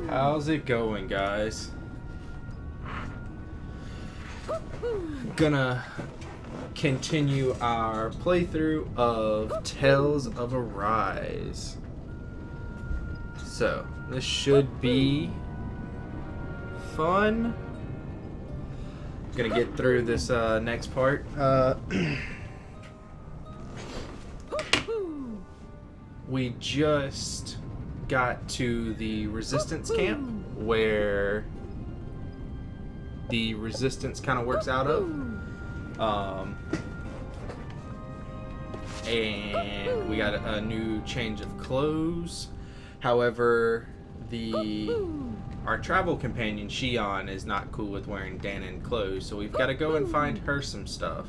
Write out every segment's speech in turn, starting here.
How's it going, guys? Gonna continue our playthrough of Tales of Arise. So, this should be fun. Gonna get through this next part. We just got to the resistance camp where the resistance kind of works out of. And we got a new change of clothes. However, our travel companion, Shion, is not cool with wearing Danon clothes, so we've got to go and find her some stuff.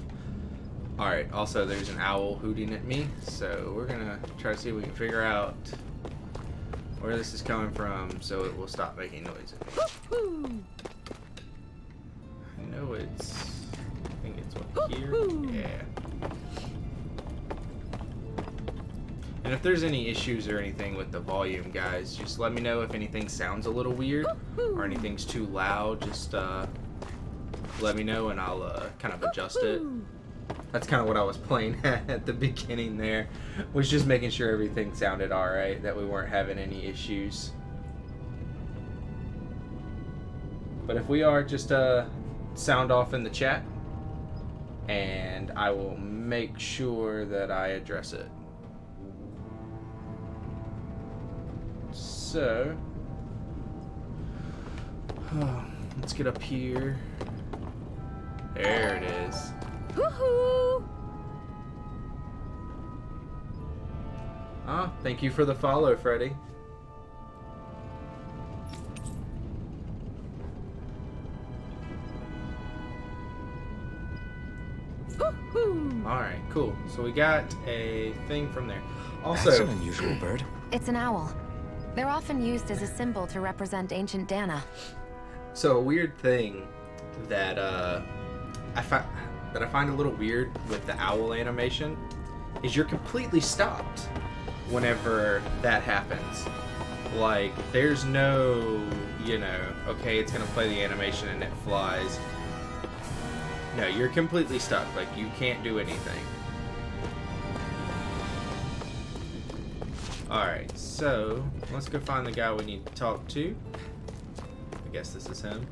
Alright, also there's an owl hooting at me, so we're gonna try to see if we can figure out where this is coming from so it will stop making noises. I know I think it's what, here? Yeah. And if there's any issues or anything with the volume, guys, just let me know if anything sounds a little weird or anything's too loud. Just let me know and I'll kind of adjust it. That's kind of what I was playing at the beginning there. Was just making sure everything sounded alright, that we weren't having any issues. But if we are, just sound off in the chat and I will make sure that I address it. So, let's get up here. There it is. Woohoo! Thank you for the follow, Freddy. Alright, cool. So we got a thing from there. Also, that's an unusual bird. It's an owl. They're often used as a symbol to represent ancient Dana. So a weird thing that I find a little weird with the owl animation is you're completely stopped whenever that happens. Like, there's no, okay, it's gonna play the animation and it flies. No, you're completely stuck. Like, you can't do anything. Alright, so let's go find the guy we need to talk to. I guess this is him.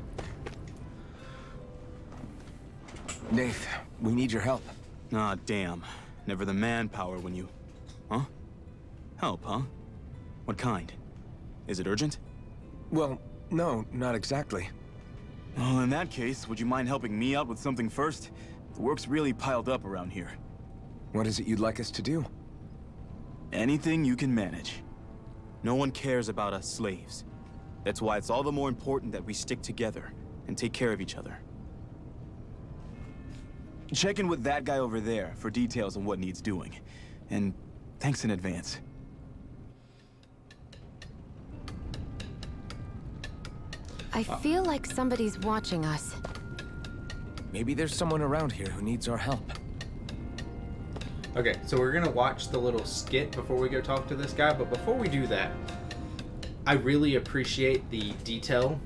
Nath, we need your help. Ah, damn. Never the manpower when you... Huh? Help, huh? What kind? Is it urgent? Well, no, not exactly. Well, in that case, would you mind helping me out with something first? The work's really piled up around here. What is it you'd like us to do? Anything you can manage. No one cares about us slaves. That's why it's all the more important that we stick together and take care of each other. Check in with that guy over there for details on what needs doing. And thanks in advance. I feel like somebody's watching us. Maybe there's someone around here who needs our help. Okay, so we're gonna watch the little skit before we go talk to this guy, but before we do that, I really appreciate the detail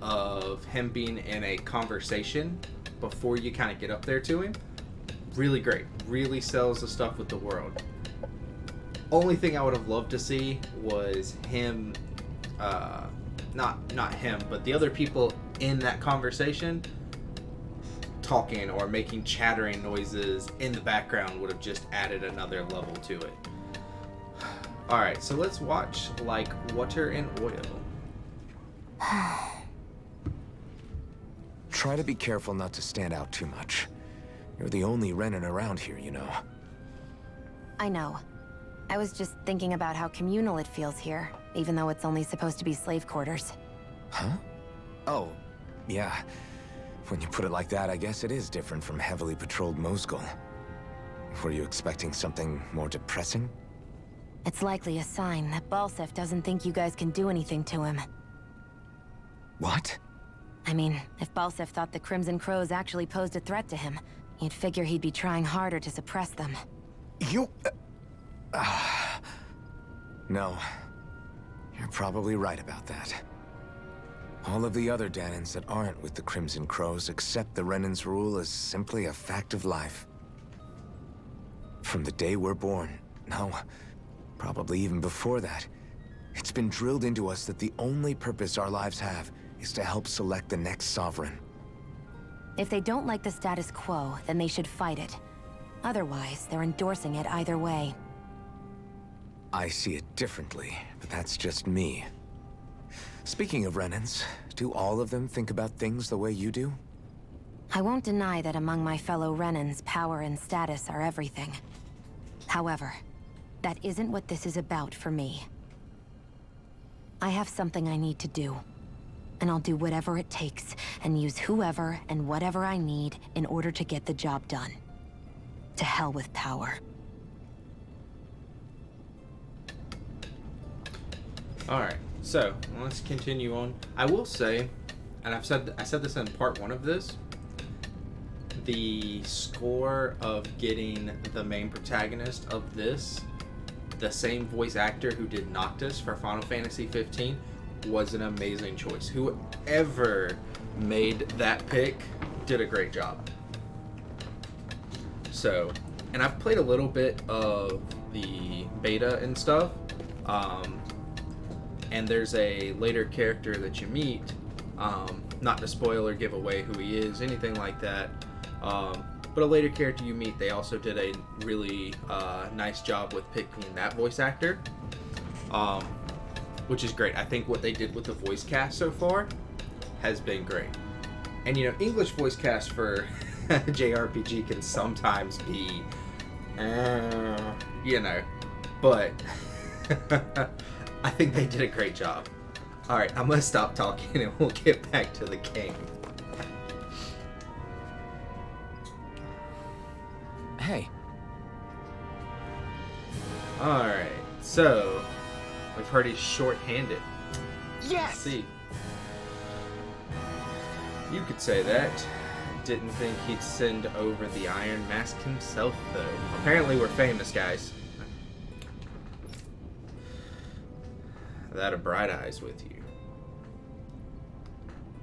of him being in a conversation before you kind of get up there to him. Really great. Really sells the stuff with the world. Only thing I would have loved to see was him, not him, but the other people in that conversation talking or making chattering noises in the background would have just added another level to it. Alright, so let's watch Like Water and Oil. Try to be careful not to stand out too much. You're the only Renin around here, you know. I know. I was just thinking about how communal it feels here, even though it's only supposed to be slave quarters. Huh? Oh, yeah. When you put it like that, I guess it is different from heavily patrolled Mosgul. Were you expecting something more depressing? It's likely a sign that Balsef doesn't think you guys can do anything to him. What? I mean, if Balsef thought the Crimson Crows actually posed a threat to him, you'd figure he'd be trying harder to suppress them. You... No. You're probably right about that. All of the other Danans that aren't with the Crimson Crows accept the Renan's rule as simply a fact of life. From the day we're born, no, probably even before that, it's been drilled into us that the only purpose our lives have is to help select the next sovereign. If they don't like the status quo, then they should fight it. Otherwise, they're endorsing it either way. I see it differently, but that's just me. Speaking of Renans, do all of them think about things the way you do? I won't deny that among my fellow Renans, power and status are everything. However, that isn't what this is about for me. I have something I need to do. And I'll do whatever it takes, and use whoever and whatever I need in order to get the job done. To hell with power. Alright, so let's continue on. I will say, and I said this in part 1 of this, the score of getting the main protagonist of this, the same voice actor who did Noctis for Final Fantasy 15, was an amazing choice. Whoever made that pick did a great job. So, and I've played a little bit of the beta and stuff, and there's a later character that you meet, not to spoil or give away who he is, anything like that, but a later character you meet, they also did a really nice job with picking that voice actor, which is great. I think what they did with the voice cast so far has been great. And you know, English voice cast for JRPG can sometimes be, you know, but I think they did a great job. Alright, I'm gonna stop talking and we'll get back to the game. Hey. Alright, so we've heard he's short-handed. Yes! Let's see. You could say that. Didn't think he'd send over the Iron Mask himself, though. Apparently we're famous, guys. That a Bright Eyes with you.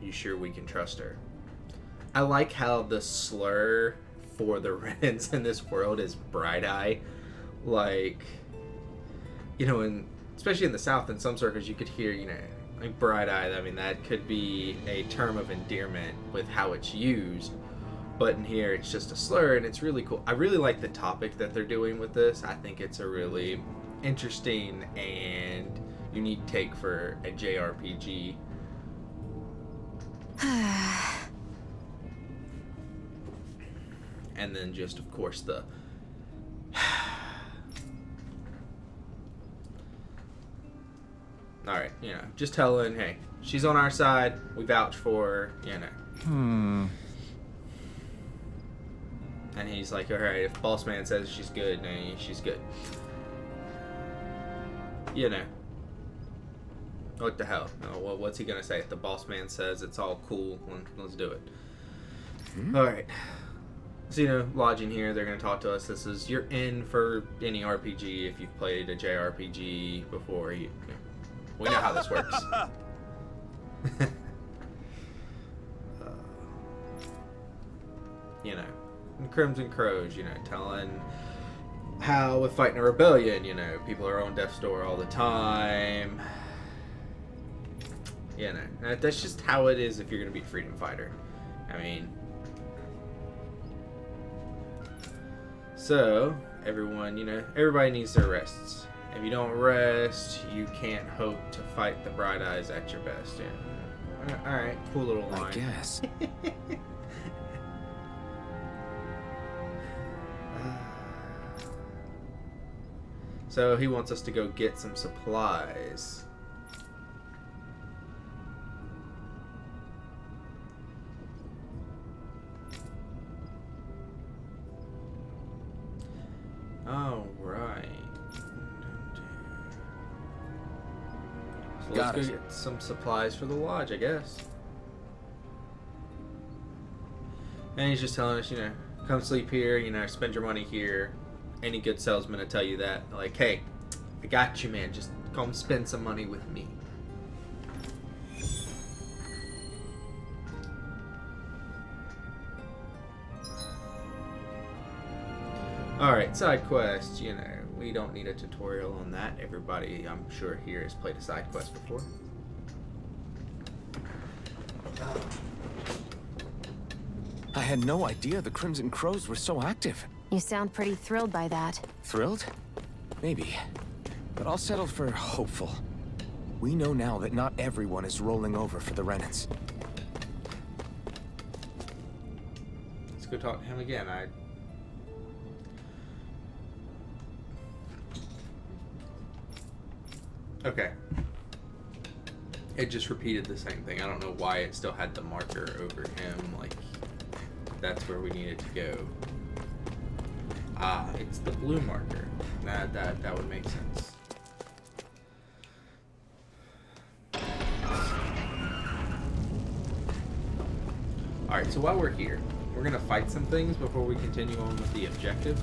You sure we can trust her? I like how the slur for the Renans in this world is Bright Eye. Like, you know, especially in the South, in some circles, you could hear, you know, like Bright Eye. I mean, that could be a term of endearment with how it's used. But in here, it's just a slur, and it's really cool. I really like the topic that they're doing with this. I think it's a really interesting and unique take for a JRPG. And then just, of course, the alright, you know, just telling, hey, she's on our side, we vouch for her, you know. And he's like, alright, if Boss Man says she's good, no, she's good. You know. What the hell? Oh, well, what's he gonna say? If the Boss Man says it's all cool, let's do it. Alright. So, you know, lodging here, they're gonna talk to us. This is, you're in for any RPG if you've played a JRPG before. We know how this works. You know, Crimson Crows, you know, telling how with fighting a rebellion, you know, people are on death's door all the time. You know, that's just how it is if you're gonna be a freedom fighter. I mean, so everyone, you know, everybody needs their rests. If you don't rest, you can't hope to fight the Bright Eyes at your best. Yeah. All right, cool little line. I guess. So he wants us to go get some supplies. All right. So let's go get some supplies for the lodge, I guess. And he's just telling us, you know, come sleep here, you know, spend your money here. Any good salesman will tell you that. Like, hey, I got you, man. Just come spend some money with me. Alright, side quest. You know, we don't need a tutorial on that. Everybody, I'm sure, here has played a side quest before. I had no idea the Crimson Crows were so active. You sound pretty thrilled by that. Thrilled? Maybe. But I'll settle for hopeful. We know now that not everyone is rolling over for the Renans. Let's go talk to him again. Okay. It just repeated the same thing. I don't know why it still had the marker over him. Like, that's where we needed to go. Ah, it's the blue marker. That would make sense. Alright, so while we're here, we're going to fight some things before we continue on with the objective.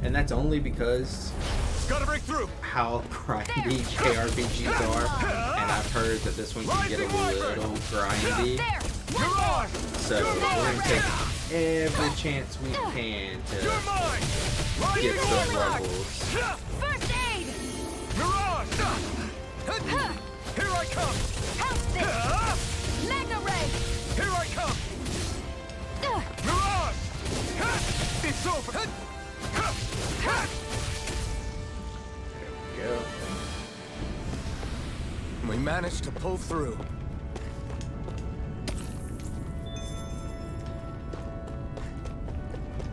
And that's only because Gotta break through. how grindy JRPGs are. And I've heard that this one can get a little grindy. So we're going to take every chance we can to get some levels. First aid! Mirage! Here I come! House this! Magna Ray! Here I come! Mirage! It's over! There we go. We managed to pull through.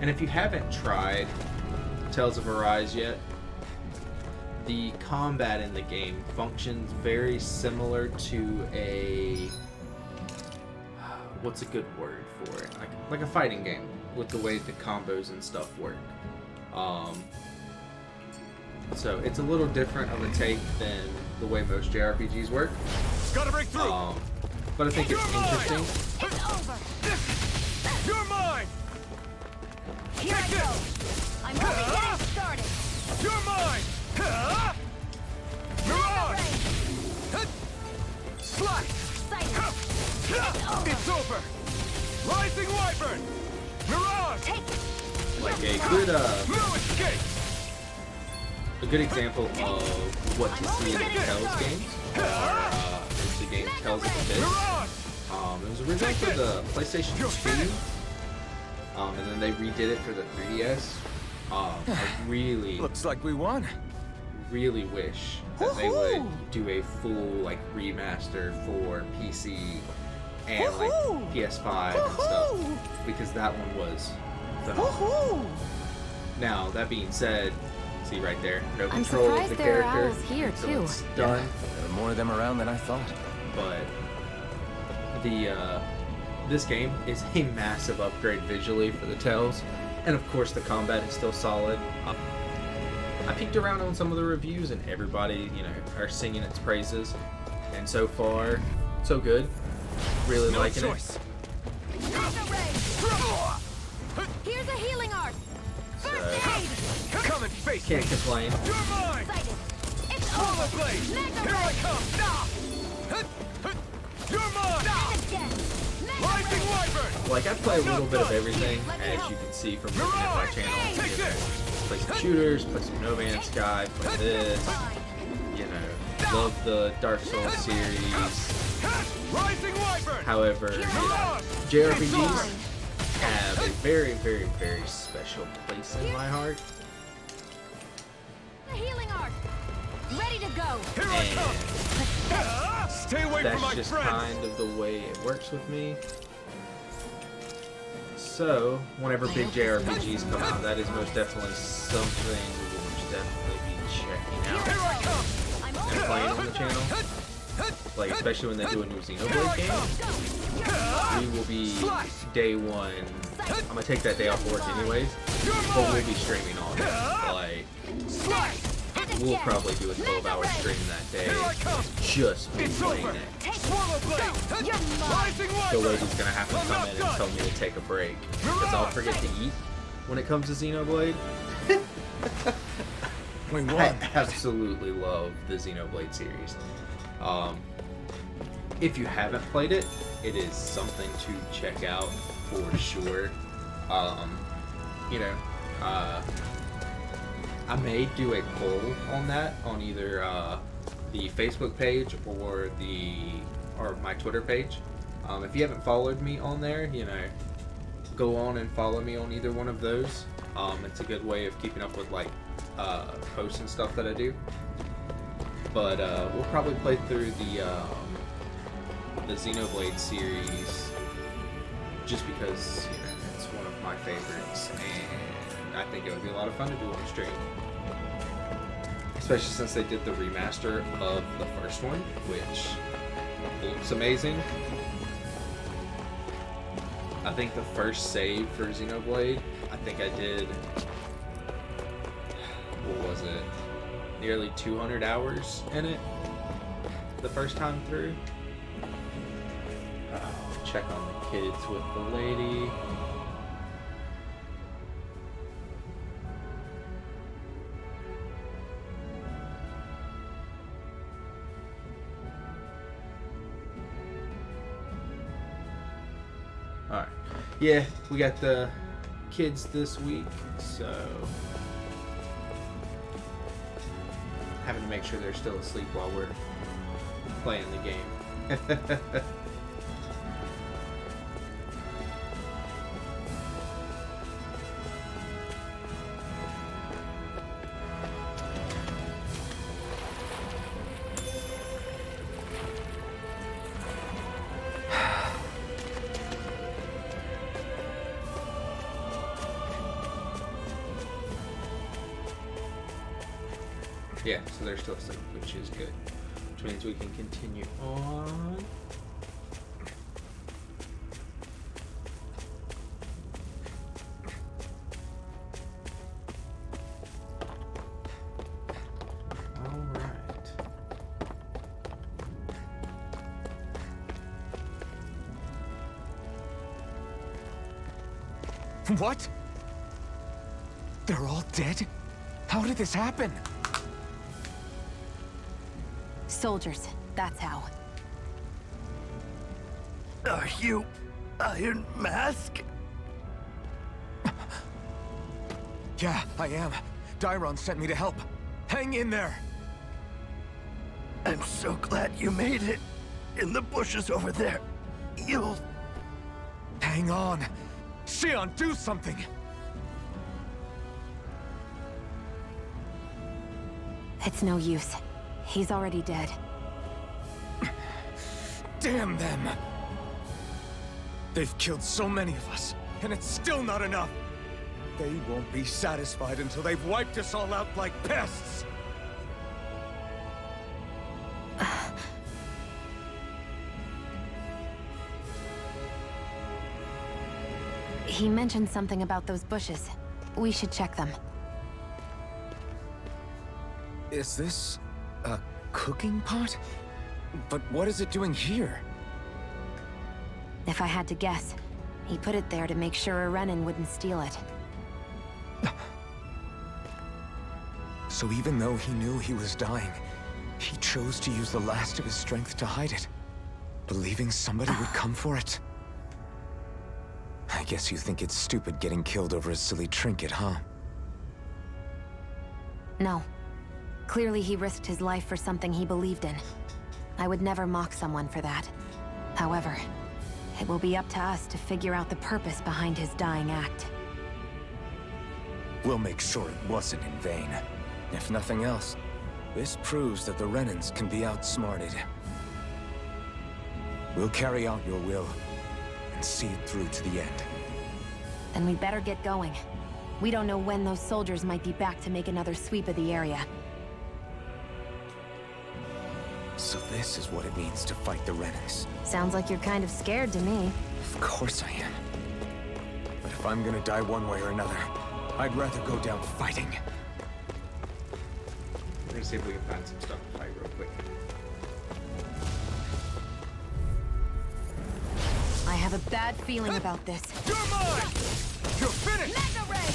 And if you haven't tried Tales of Arise yet, the combat in the game functions very similar to a... what's a good word for it? Like a fighting game, with the way the combos and stuff work. So it's a little different of a take than the way most JRPGs work. Gotta break through! But I think it's interesting. It's over! You're mine! Here I go! I'm only getting started! You're mine! Mirage! Slice! Sighted! It's over! Rising Wyvern! Mirage! Take it! Like a good No escape! a good example of what to see in the Tales games is the game Tales of the Abyss. Mirage! It was originally for the PlayStation 2, and then they redid it for the 3DS. I really, Looks like we won. really wish that they would do a full like remaster for PC and like PS5 and stuff, because that one was phenomenal. Now that being said, see right there, no I'm control of surprised the there are character, owls here, so too. it's done. There are more of them around than I thought. But the this game is a massive upgrade visually for the Tales, and of course the combat is still solid. I peeked around on some of the reviews, and everybody, you know, are singing its praises, and so far, so good. Really No liking choice! Magna Ray! Here's a healing art! So- First aid! Come and face it. Can't me! complain. You're mine! Sighted! It's Roller over! blade! Magna Here I Ray! come! You're mine! And again! Magna Rising Ray! Wyvern! Like, I play a little bit of everything, as you can see from looking at my channel. Take You know, this! play some shooters, play some No Man's Sky, play this. Fine. You know, love the Dark Souls series. Rising Wyvern! However, you know, JRPGs have a very, very, very special place in my heart, The healing art! Ready to go! Here I come! Stay away from that's my just friends! kind of the way it works with me. So, whenever big JRPGs come out, that is most definitely something we will most definitely be checking out Here I come! I'm and over! playing on the channel. Like, especially when they do a new Xenoblade game, we will be day one. I'm gonna take that day off work anyways, but we'll be streaming on it. Like, we'll probably do a 12-hour stream that day, Here I come! just me It's playing over! it. Take Swallow blade! You're mine! Rising So Wyvern! Lady's gonna have to I'm come not in and done. tell me to take a break, because I'll forget to eat when it comes to Xenoblade. We won. I absolutely love the Xenoblade series. If you haven't played it, it is something to check out for sure. You know, I may do a poll on that on either the Facebook page or my Twitter page. If you haven't followed me on there, go on and follow me on either one of those. It's a good way of keeping up with like posts and stuff that I do. But we'll probably play through the Xenoblade series just because it's one of my favorites, and I think it would be a lot of fun to do on stream. Especially since they did the remaster of the first one, which looks amazing. I think the first save for Xenoblade, I think I did, what was it, nearly 200 hours in it the first time through. Check on the kids with the lady. Alright. Yeah, we got the kids this week, so having to make sure they're still asleep while we're playing the game. Yeah, so they're still asleep, which is good. Which means we can continue on. Alright. What? They're all dead? How did this happen? Soldiers, that's how. Are you Iron Mask? Yeah, I am. Dairon sent me to help. Hang in there! I'm so glad you made it. In the bushes over there. You'll... Hang on! Xion, do something! It's no use. He's already dead. Damn them! They've killed so many of us, and it's still not enough! They won't be satisfied until they've wiped us all out like pests! He mentioned something about those bushes. We should check them. Is this a cooking pot? But what is it doing here? If I had to guess, he put it there to make sure a Renin wouldn't steal it. So even though he knew he was dying, he chose to use the last of his strength to hide it, believing somebody would come for it. I guess you think it's stupid getting killed over a silly trinket, huh? No. Clearly he risked his life for something he believed in. I would never mock someone for that. However, it will be up to us to figure out the purpose behind his dying act. We'll make sure it wasn't in vain. If nothing else, this proves that the Renins can be outsmarted. We'll carry out your will, and see it through to the end. Then we better get going. We don't know when those soldiers might be back to make another sweep of the area. So this is what it means to fight the Renins. Sounds like you're kind of scared to me. Of course I am. But if I'm gonna die one way or another, I'd rather go down fighting. We're gonna see if we can find some stuff to fight real quick. I have a bad feeling about this. You're mine! You're finished! Mega Ray!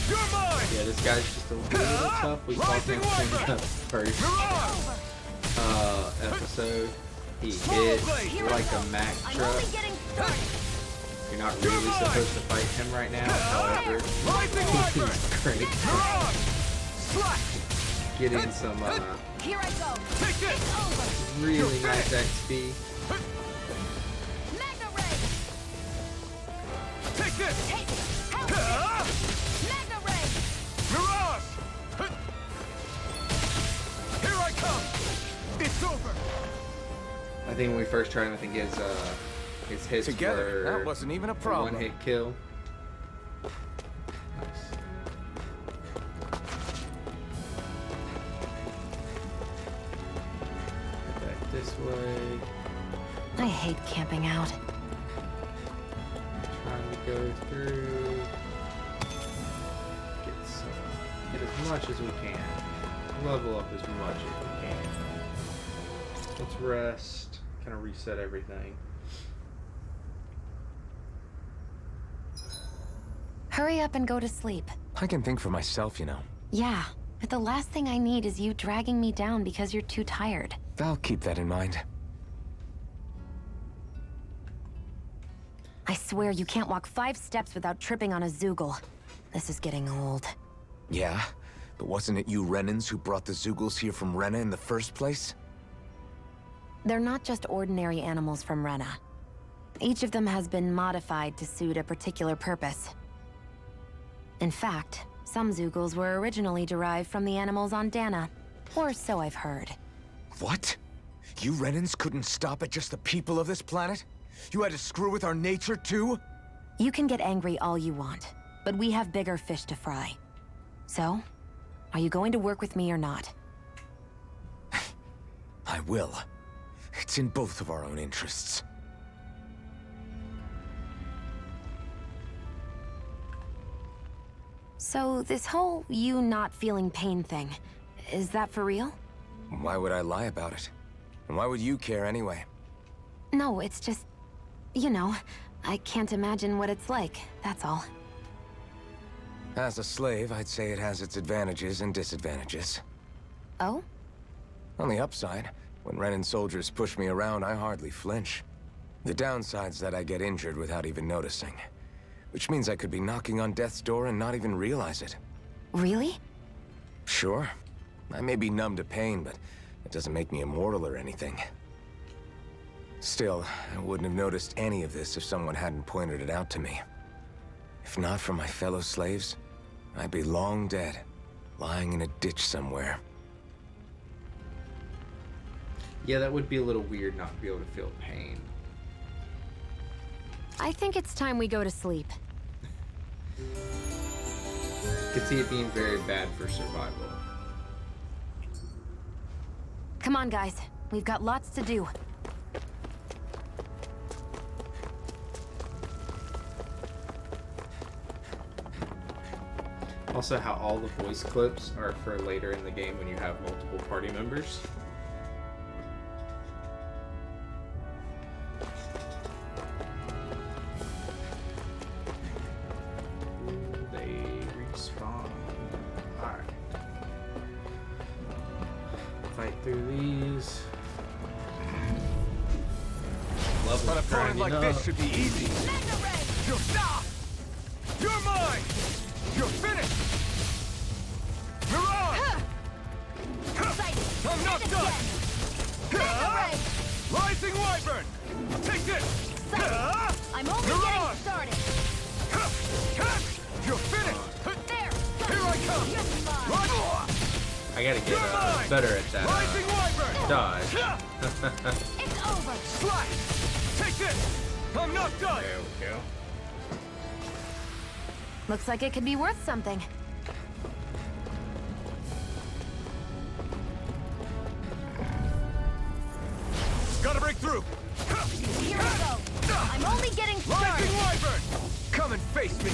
You're mine! Yeah, this guy's just a little tough. We fought him in the first episode. He hit like a Mack I'm truck. only getting started. You're not really supposed to fight him right now, however, he's great. Getting some Here I go. It's over. really nice XP. Magna Ray. Take this! Take it. Help me. Magna Ray. Mirage! Here I come! It's over! I think when we first tried him, I think his hits Together, were that wasn't even a a problem. one-hit kill. Nice. Go back this way. I hate camping out. Trying to go through. Get as much as we can. Level up as much as we can. Let's rest. Kind of reset everything. Hurry up and go to sleep. I can think for myself, you know. Yeah, but the last thing I need is you dragging me down because you're too tired. I'll keep that in mind. I swear you can't walk 5 steps without tripping on a Zoogle. This is getting old. Yeah? But wasn't it you Renans who brought the Zoogles here from Rena in the first place? They're not just ordinary animals from Rena. Each of them has been modified to suit a particular purpose. In fact, some Zoogles were originally derived from the animals on Dana. Or so I've heard. What? You Renans couldn't stop at just the people of this planet? You had to screw with our nature too? You can get angry all you want, but we have bigger fish to fry. So, are you going to work with me or not? I will. It's in both of our own interests. So, this whole you not feeling pain thing, is that for real? Why would I lie about it? And why would you care anyway? No, it's just... You know, I can't imagine what it's like, that's all. As a slave, I'd say it has its advantages and disadvantages. Oh? On the upside, when Renan soldiers push me around, I hardly flinch. The downside's that I get injured without even noticing. Which means I could be knocking on death's door and not even realize it. Really? Sure. I may be numb to pain, but it doesn't make me immortal or anything. Still, I wouldn't have noticed any of this if someone hadn't pointed it out to me. If not for my fellow slaves, I'd be long dead, lying in a ditch somewhere. Yeah, that would be a little weird not to be able to feel pain. I think it's time we go to sleep. Could see it being very bad for survival. Come on, guys. We've got lots to do. Also, how all the voice clips are for later in the game when you have multiple party members. They respawn. Alright. Fight through these. Levels An opponent grinding like up. this should be easy. Magna Ray. You'll stop! You're mine! You're finished! Mirage! Excited. I'm not And done! again. Magna Ray. Rising Wyvern! Take this! Excited. I'm only Mirage. getting started. You're finished! There. Here I come! You're mine. Run! I gotta You're get mine! better at that Rising Wyvern! dodge. It's over. Slash! Take this! I'm not done! There we go. Looks like it could be worth something. Gotta break through! Here we go. I'm only getting started. Rising Wyvern! Come and face me!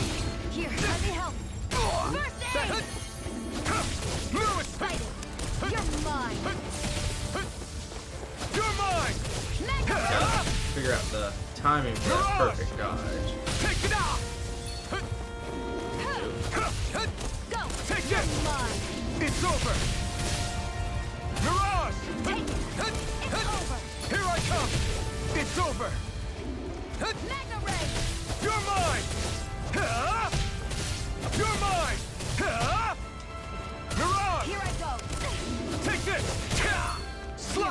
Here, let me help. First aid. Move it! Excited. You're mine. You're mine! Magna Ray. Gotta figure out the timing for that perfect dodge. Take it out! Go. Take You're it! mine. It's over! Mirage! Take it. It's over. Here I come! It's over! Magna Ray. You're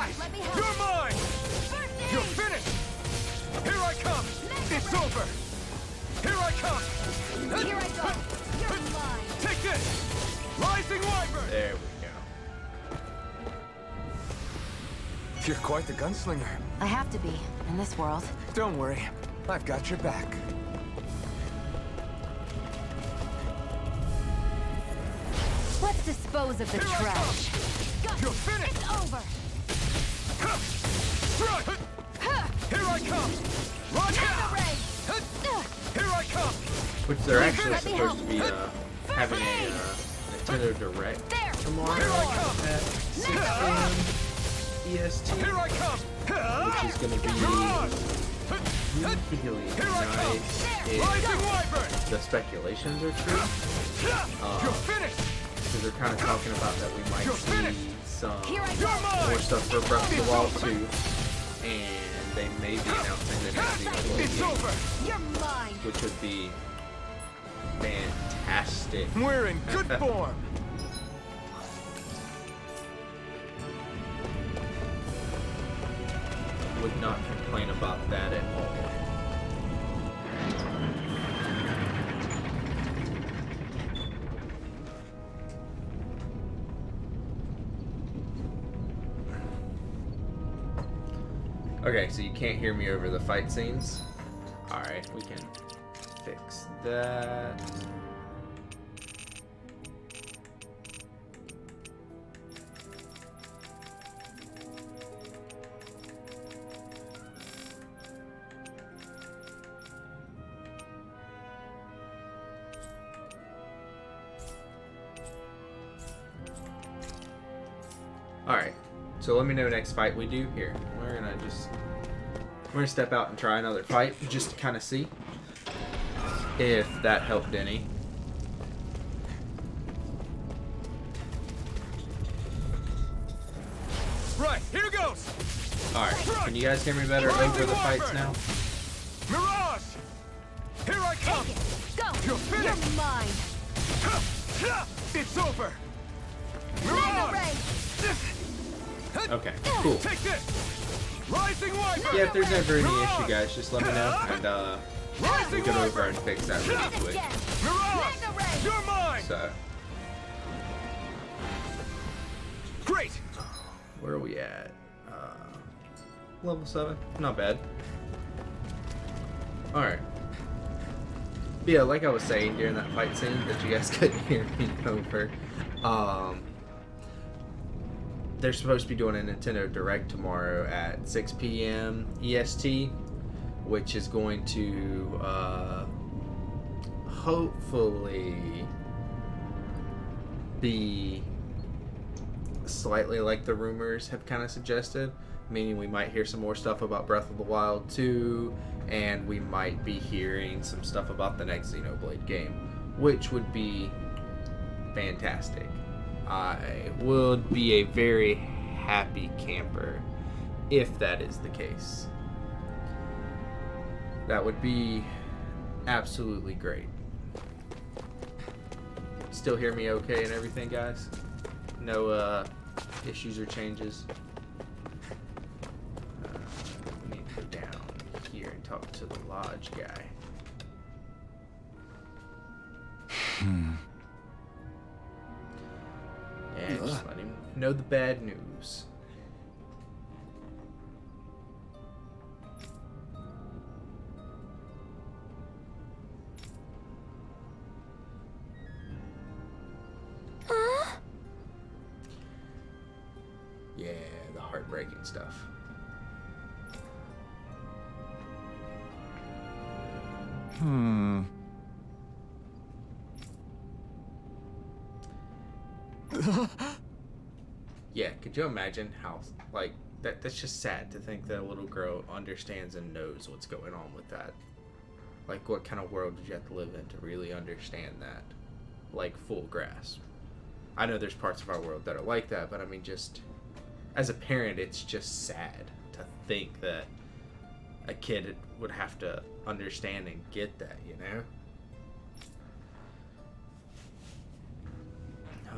Right! Let me help. You're mine! First aid. You're finished! Here I come! It's over! Here I come! Here I go. You're mine. Take this! Rising Wyvern! There we go. You're quite the gunslinger. I have to be, in this world. Don't worry, I've got your back. Let's dispose of the Here I trash. Go. You're finished! It's over. Strike! Here I come! Run Mega ray. Here I come! Which they're actually Let me supposed to help. be having a Nintendo Direct There. tomorrow Here I come. at 6 p.m. EST, Here I come! which is going to be Mirage! really Here I come. nice if Rising Wyvern! the speculations are true. You're finished! Because they're kind of talking about that we might You're see finished. some Here I You're go. mine! more stuff for Breath of the It's Wild over. 2, and they may be announcing the next Xenoblade It's game, over! You're mine. which would be fantastic. We're in good form. Would not complain about that at all. Okay, so you can't hear me over the fight scenes. Alright, we can fix that. Alright, so let me know next fight we do here. We're gonna step out and try another fight just to kind of see if that helped any. Right, here goes! Alright, can you guys hear me better over the fights now? Mirage! Here I come! Go. You're finished! You're mine. It's over! Mega Mirage! ray. Okay, cool. Take this! Rising Wyvern! Yeah, if there's ever any issue, guys, just let me know, and we'll Rising get over Wyvern! and fix that really Hit it quick. again. Mirage! Mega ray. You're mine! So, Great! where are we at? Level 7. Not bad. Alright. But yeah, like I was saying during that fight scene that you guys couldn't hear me over, they're supposed to be doing a Nintendo Direct tomorrow at 6 p.m. EST, which is going to hopefully be slightly like the rumors have kind of suggested, meaning we might hear some more stuff about Breath of the Wild 2, and we might be hearing some stuff about the next Xenoblade game, which would be fantastic. I would be a very happy camper if that is the case. That would be absolutely great. Still hear me okay and everything, guys? No issues or changes? We need to go down here and talk to the lodge guy. And just let him know the bad news. Yeah, the heartbreaking stuff. Yeah, could you imagine how, like, that's just sad to think that a little girl understands and knows what's going on with that. Like, what kind of world did you have to live in to really understand that? Like, full grasp. I know there's parts of our world that are like that, but I mean, just, as a parent, it's just sad to think that a kid would have to understand and get that, you know?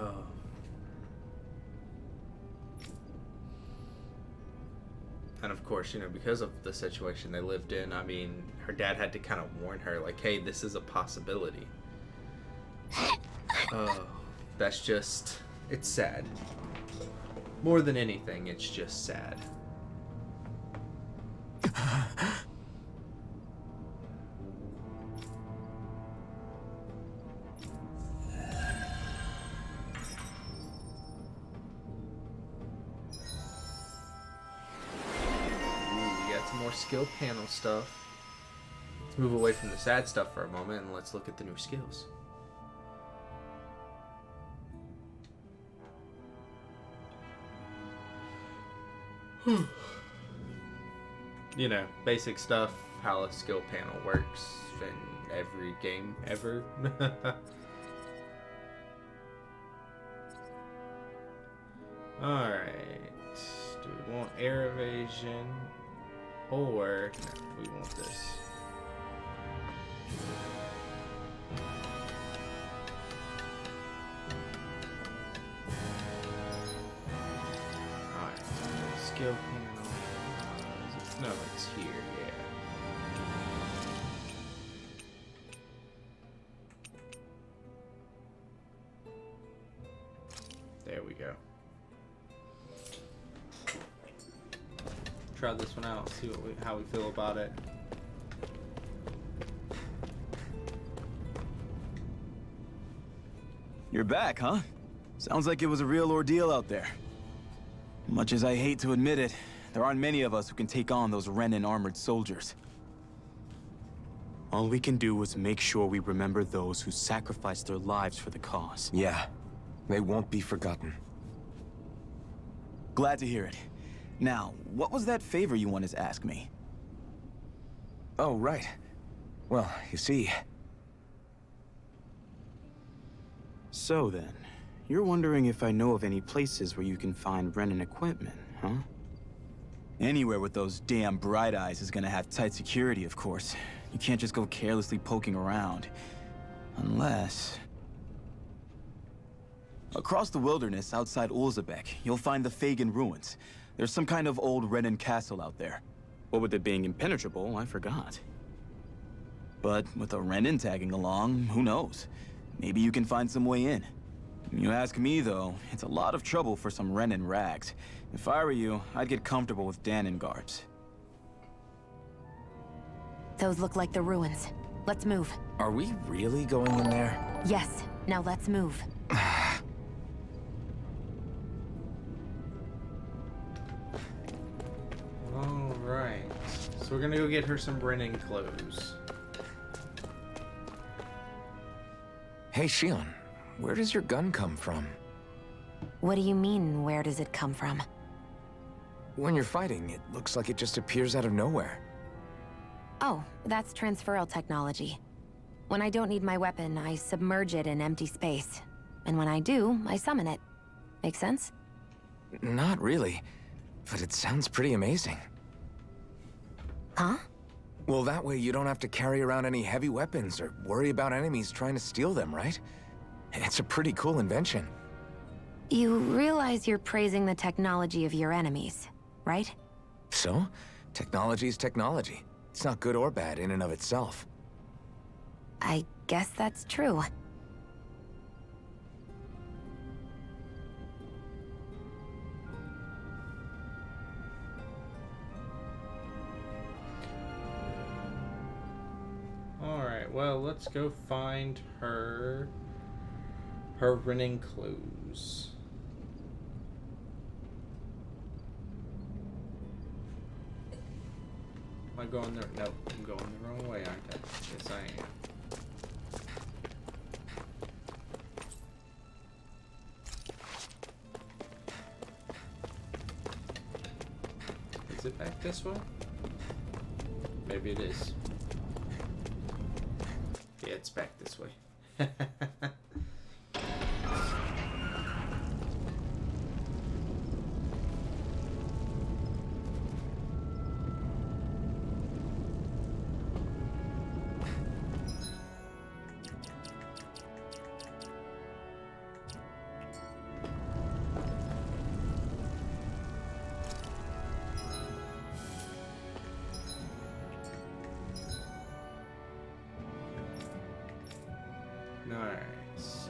Oh. And of course, you know, because of the situation they lived in, I mean, her dad had to kind of warn her, like, hey, this is a possibility. Oh, that's just, it's sad. More than anything, it's just sad. More skill panel stuff. Let's move away from the sad stuff for a moment and let's look at the new skills. You know, basic stuff, how a skill panel works in every game ever. Alright. Do we want air evasion? Or, no, we want this. Alright, so skill panel. No, it's here, yeah. There we go. Try this one out, see how we feel about it. You're back, huh? Sounds like it was a real ordeal out there. Much as I hate to admit it, there aren't many of us who can take on those Renan armored soldiers. All we can do is make sure we remember those who sacrificed their lives for the cause. Yeah, they won't be forgotten. Glad to hear it. Now, what was that favor you wanted to ask me? Oh, right. Well, you see... So then, you're wondering if I know of any places where you can find Renan equipment, huh? Anywhere with those damn bright eyes is gonna have tight security, of course. You can't just go carelessly poking around. Unless... Across the wilderness outside Ulzebek, you'll find the Fagan ruins. There's some kind of old Renan castle out there. What with it being impenetrable, I forgot. But with a Renan tagging along, who knows? Maybe you can find some way in. You ask me, though, it's a lot of trouble for some Renan rags. If I were you, I'd get comfortable with Danon guards. Those look like the ruins. Let's move. Are we really going in there? Yes, now let's move. Alright. So we're gonna go get her some Renan clothes. Hey, Shion, where does your gun come from? What do you mean, where does it come from? When you're fighting, it looks like it just appears out of nowhere. Oh, that's transferal technology. When I don't need my weapon, I submerge it in empty space. And when I do, I summon it. Make sense? Not really, but it sounds pretty amazing. Huh? Well, that way you don't have to carry around any heavy weapons or worry about enemies trying to steal them, right? It's a pretty cool invention. You realize you're praising the technology of your enemies, right? So, technology is technology. It's not good or bad in and of itself. I guess that's true. Alright, well, let's go find her Renan clothes. Am I going there? Nope, I'm going the wrong way, aren't I? Yes, I am. Is it back this way? Maybe it is. Yeah, it's back this way.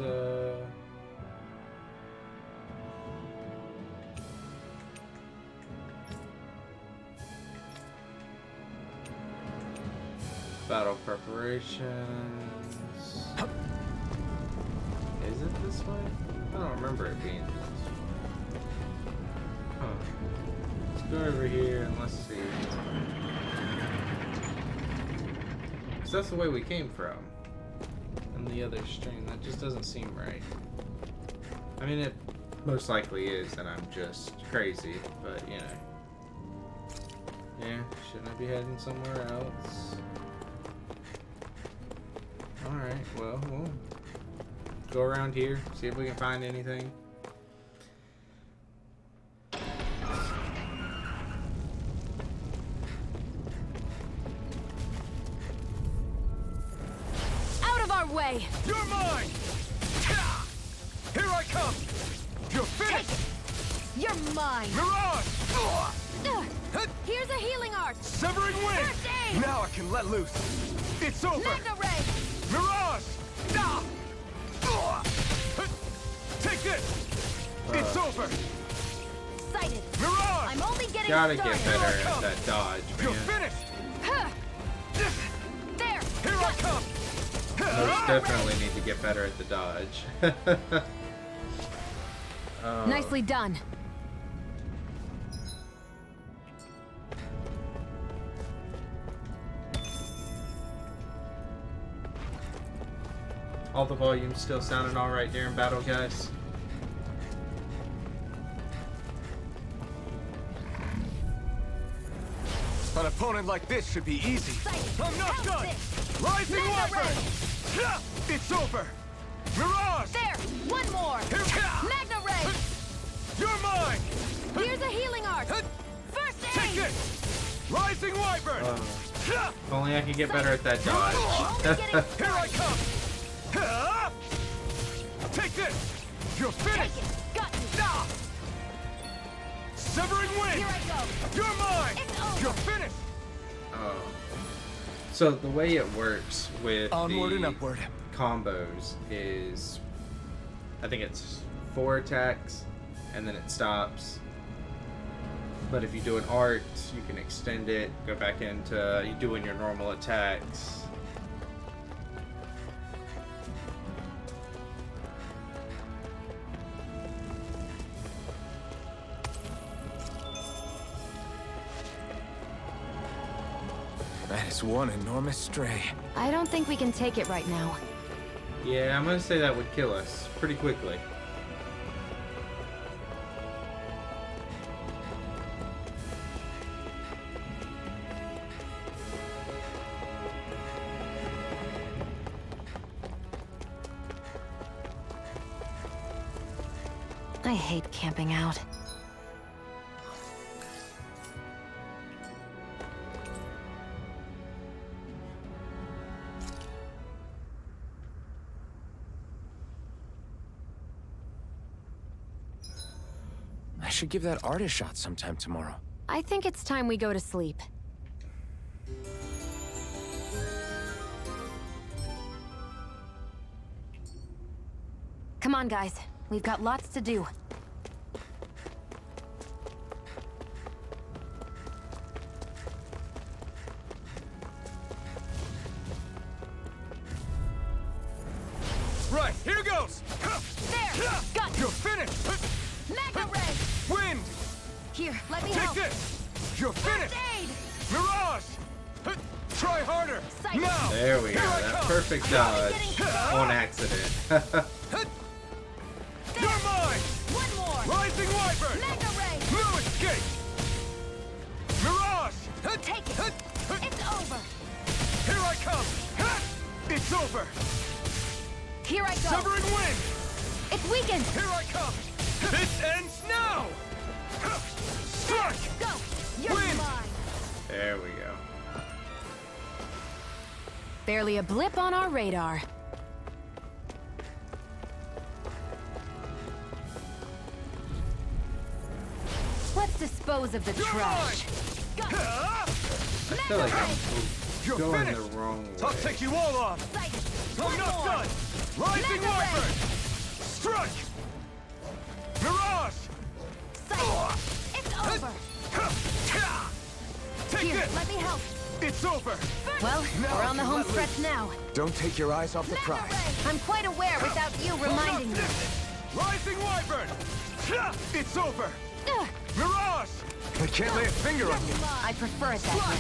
let's battle preparations. Is it this way? I don't remember it being this way. Huh. Let's go over here and let's see. 'Cause that's the way we came from. And the other stream, that just doesn't seem right. I mean, it most likely is that I'm just crazy, but you know. Yeah, shouldn't I be heading somewhere else? Alright, well, we'll go around here, see if we can find anything. Out of our way! You're mine! Here I come! You're finished! You're mine! Mirage! Here's a healing art! Severing wind! First aid! Now I can let loose! It's over! Magna Ray! Mirage! Take this! It's over! Sighted! Mirage! I'm only getting Gotta started! get better at that dodge, You're man. finished! Huh. There! Here I come! Most definitely need to get better at the dodge. Oh. Nicely done. All the volume still sounding alright during battle, guys? An opponent like this should be easy. I'm not Pounce done! it. Rising Magna Wyvern! It's over! Mirage! There! One more! Here- Magna Ray! You're mine! Here's a healing art! First aid! Take this! Rising Wyvern! If only I could get better at that dodge. Only getting Here I come! Take this! You're Take finished! it! Got you! Severing wind! Here I go! You're mine! It's over. You're finished! Oh. So the way it works with Onward and the upward. combos is, I think it's 4 attacks and then it stops. But if you do an art, you can extend it, go back into you doing your normal attacks. That is one enormous stray. I don't think we can take it right now. Yeah, I'm gonna say that would kill us pretty quickly. I hate camping out. I should give that art a shot sometime tomorrow. I think it's time we go to sleep. Come on, guys. We've got lots to do. Right, here goes! There! Got you! You're finished! Magna Ray! Wind! Here, let me Take help! this! You're First finished! aid! Mirage! Try harder! Sight. Now! There we go. Here I That come. perfect dodge on accident. You're mine! One more! Rising Wyvern! Magna Ray! No escape! Mirage! Take it! It's over! Here I come! It's over! Here I go! Severing wind! It's weakened! Here I come! This ends now! Strike! Go! You're Wind. mine! There we go. Barely a blip on our radar. Let's dispose of the trash. Got it! I feel like I'm You're going finished! the wrong way. I'll take you all on! Sight. I'm One not more! done! Rising Wyvern! Strike! Mirage! Sight! It's over! Take Here, this! let me help. It's over! Well, Now we're on the you home let stretch now. Don't take your eyes off the prize. I'm quite aware without you reminding me. Rising Wyvern! It's over! Ugh, Mirage! I can't lay a finger on you. I prefer it that way.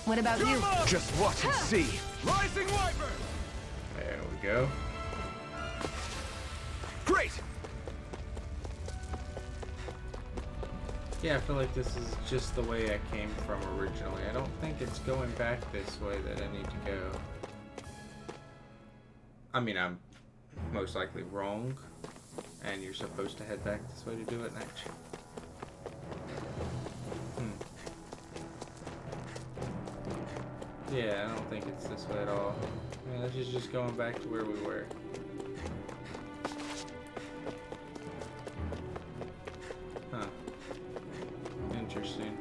What about You're you? mine! Just watch and see. Rising Wyvern! There we go. Great! Yeah, I feel like this is just the way I came from originally. I don't think it's going back this way that I need to go. I mean, I'm most likely wrong, and you're supposed to head back this way to do it next. Yeah, I don't think it's this way at all. I mean, this is just going back to where we were. Huh. Interesting.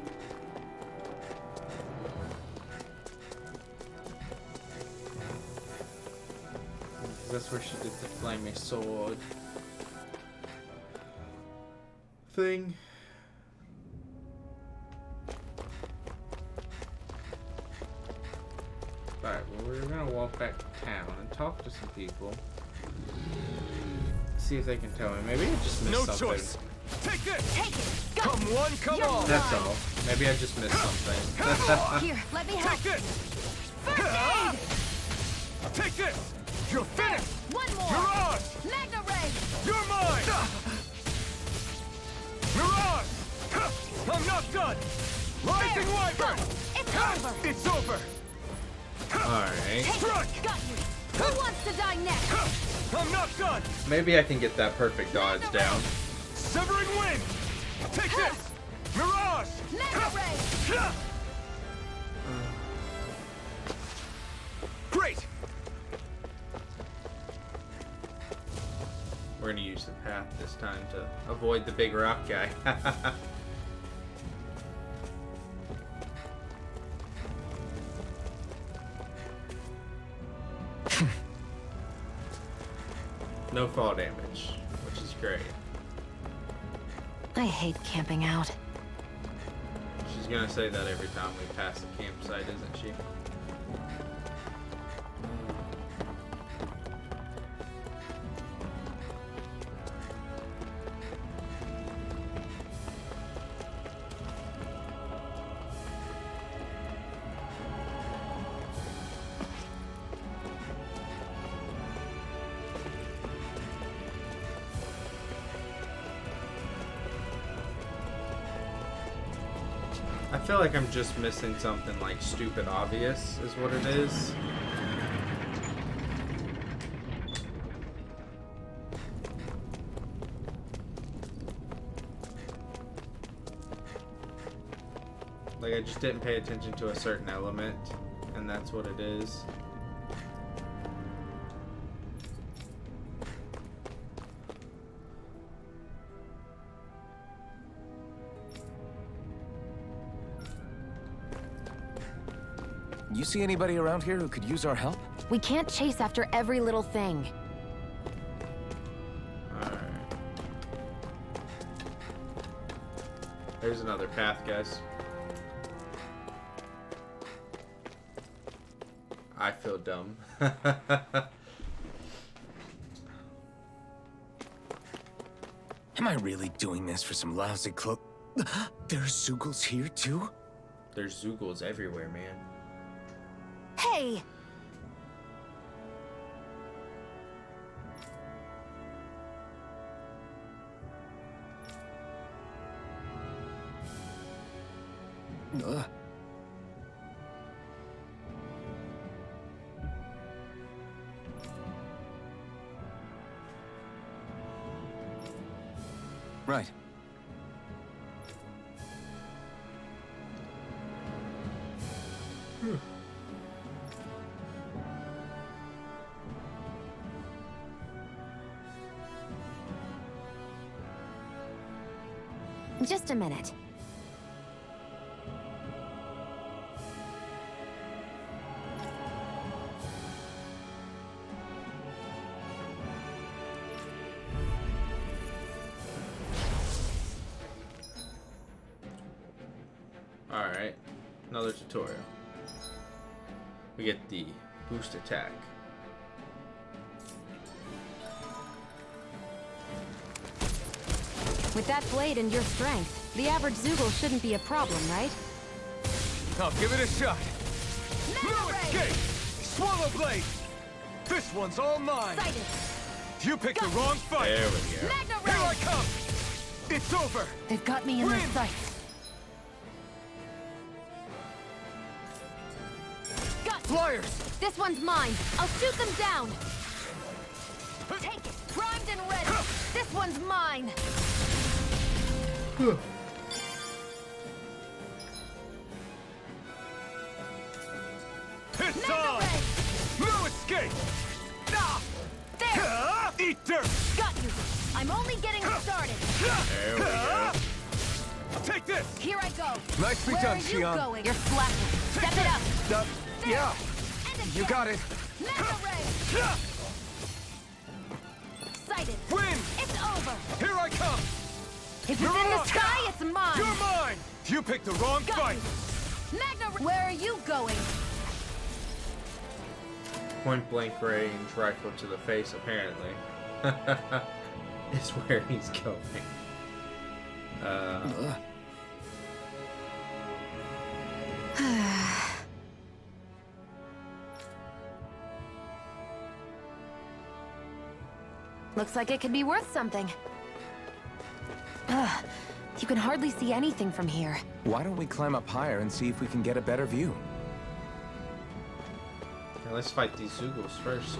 That's where she did the flaming sword thing. Alright, well, we're gonna walk back to town and talk to some people. See if they can tell me. Maybe I just missed No something. choice! Take this! Take it! Go! Come one, come all! That's all. Maybe I just missed something. Here, let me help. Take this! First aid! Take this! You're finished! One more! Mirage! Magna Ray! You're mine! Mirage! I'm not done! Rising Go! Wyvern! It's over! It's over! Alright. Take Strike! it! Got you! Who wants to die next? I'm not done! Maybe I can get that perfect dodge down. Severing wind! Take this! Mirage! Magna Ray! Great! We're gonna use the path this time to avoid the big rock guy. No fall damage, which is great. I hate camping out. She's gonna say that every time we pass the campsite, isn't she? I feel like I'm just missing something like stupid obvious is what it is. Like I just didn't pay attention to a certain element, and that's what it is. You see anybody around here who could use our help? We can't chase after every little thing. Alright. There's another path, guys. I feel dumb. Am I really doing this for some lousy cloak? There's Zoogles here too? There's Zoogles everywhere, man. Hey! Ugh. Right. Just a minute. Alright. Another tutorial. We get the boost attack. With that blade and your strength, the average Zoogle shouldn't be a problem, right? I'll give it a shot. No escape! Swallow blade! This one's all mine! Sighted. You picked the wrong fight! There we go. Magna Here I Ray. come! It's over! They've got me in their Win! sights. Got Flyers! This one's mine. I'll shoot them down. Take it. Primed and ready. This one's mine. It's Magna on! Ray. No escape! Ah! There. Eat dirt! Got you. I'm only getting started. There we go. Take this! Here I go. Nicely Where done, are you Xion. going? You're slacking. Step it up. Yeah, And you again. got it. Magna Ray. Sighted. Win! It's over. Here I come! If it's You're in the on. sky, it's mine. You're mine! You picked the wrong Got fight! you. Magna Ray. Where are you going? Point blank range rifle to the face, apparently. Is where he's going. Looks like it could be worth something. Ugh, you can hardly see anything from here. Why don't we climb up higher and see if we can get a better view? Now let's fight these Zoogles first.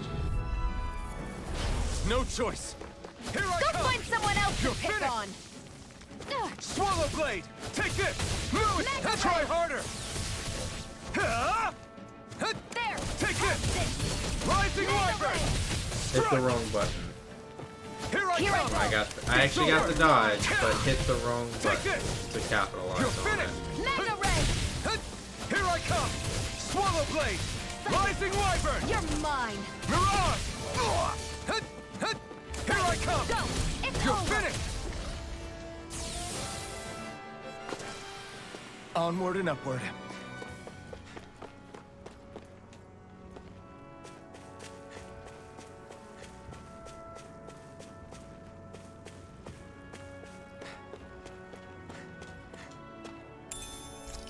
No choice! Here I Go come! find someone else You're to pick finished. on. Swallow blade! Take this! Move it! Magna Try Ray. harder! Ah! Hut! There. Take this! Rising Magna Wyvern! Ray. Hit the Strike! wrong button. Here I Here I come! go. I actually got the dodge, Kill. but hit the wrong Take button this. to capitalize You're on finished! it. Magna Ray. Hut! Here I come! Swallow blade! Rising Wyvern! You're mine. Mirage! Hut! Hut! Here I come! Go. It's You're over. finished! Onward and upward.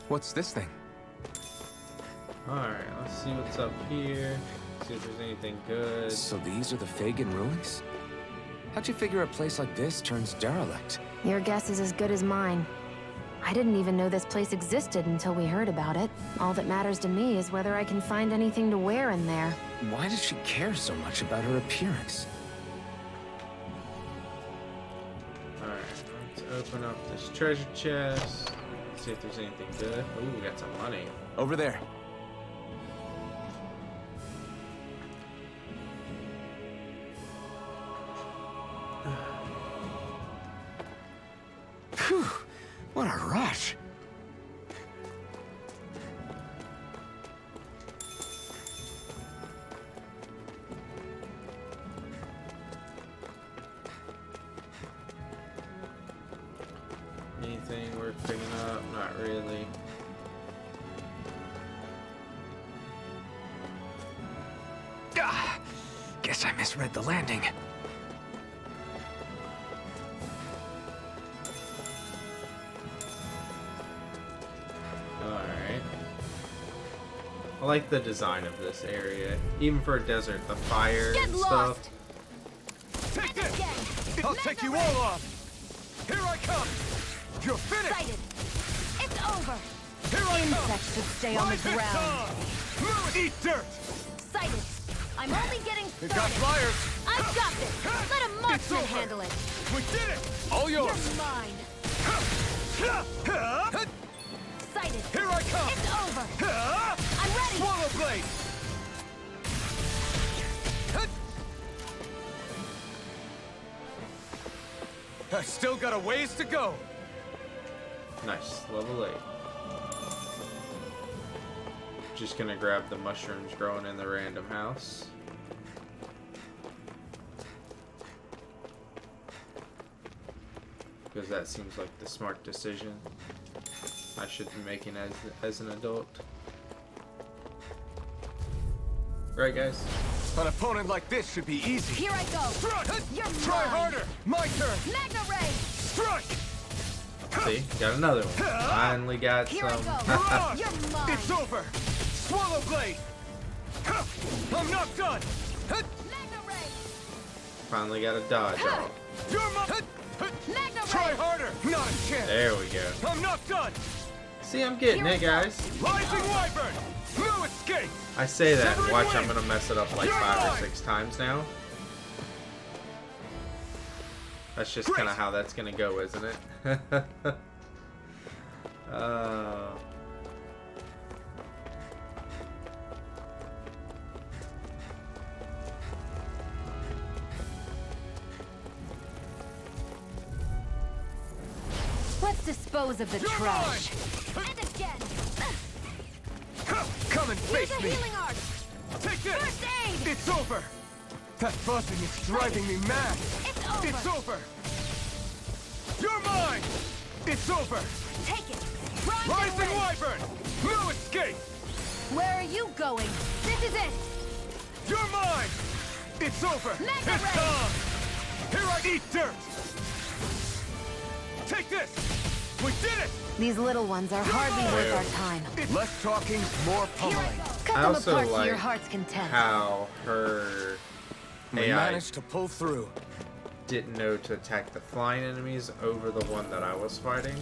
What's this thing? Alright, let's see what's up here. See if there's anything good. So these are the Fagin ruins? How'd you figure a place like this turns derelict? Your guess is as good as mine. I didn't even know this place existed until we heard about it. All that matters to me is whether I can find anything to wear in there. Why does she care so much about her appearance? Alright, let's open up this treasure chest. See if there's anything good. Ooh, we got some money. Over there. Phew, what a rush. Anything worth picking up? Not really. Ah, guess I misread the landing. Alright. I like the design of this area. Even for a desert, the fire Get and lost. stuff. Take And this! again. I'll Magna take you Ray. all off! Here I come! You're finished! Sighted. It's over. Here I come! Insects should stay on the Rise and ground. come! Move it! Eat dirt! Sighted. I'm only getting We've got started. flyers! I've got this. Let a It's marksman over. handle it. We did it! All You're yours! mine. Here Sighted. I come! It's over. I'm ready. Swallow blade! I still got a ways to go. Nice, level 8. Just gonna grab the mushrooms growing in the random house. Because that seems like the smart decision. I should be making as an adult. Right, guys? An opponent like this should be easy. Here I go. You're Try mine. harder. My turn. Magna Ray. Strike. See, got another one. Finally got Here I some. go. Mirage. You're mine. It's over. Swallow blade. I'm not done. Magna Ray. Finally got a dodge off. You're my. Magna Try Ray. harder. Not a chance. There we go. I'm not done. See, I'm getting it, guys. Rising Wyvern. No escape. I say that. Severing Watch, I'm Wing. gonna mess it up like 5 or 6 times now. That's just kind of how that's gonna go, isn't it? Let's dispose of the You're trash. And again. Come and Here's face a me. healing art. Take this. First aid. It's over. That buzzing is driving me mad. It's over. It's over. You're mine. It's over. Take it. Rise and Rising win. Wyvern. No escape. Where are you going? This is it. You're mine. It's over. Mega It's Ray. done. Here I eat dirt. Take this. We did it. These little ones are hardly worth our time. Less talking, more Here I pummeling. go. Cut I them also apart to your like heart's content. how her We AI managed to pull through. didn't know to attack the flying enemies over the one that I was fighting.